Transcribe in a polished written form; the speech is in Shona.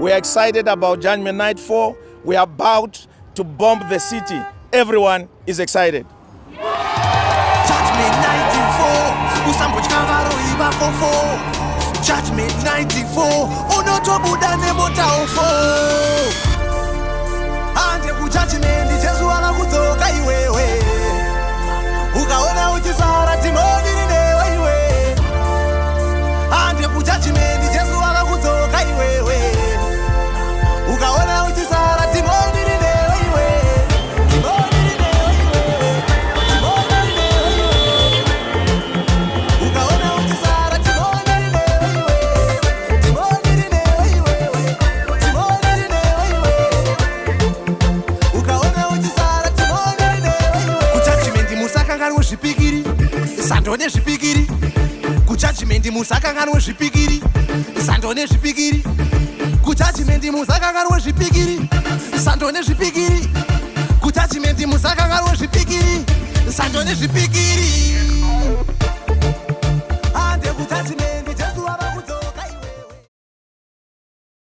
We are excited about Judgement Night 4. We are about to bomb the city. Everyone is excited. Judgement Night4, usambo chikavaro ivakofo. Judgement Night4, unotobuda nemota ofo. Ande kujudgment Jesu anakudzoka iwewe. Ukaona uchisara timoni newe iwe. Ande kujudgment Jesu anakudzoka iwewe. Ukaona uchisara timoni newe iwe. Timoni newe iwe. Timoni newe iwe. Ukaona uchisara timoni newe iwe. Timoni newe iwe. Timoni newe iwe. Ukaona uchisara timoni newe iwe. Kujudgment musakanganwe zvipikiri. Sando nezvipikiri. Kujudgment musakanganwe zvipikiri. Sando nezvipikiri. Kujudgment musakanganwe zvipikiri. Sando nezvipikiri. Kujudgment musakanganwe zvipikiri. Sando nezvipikiri.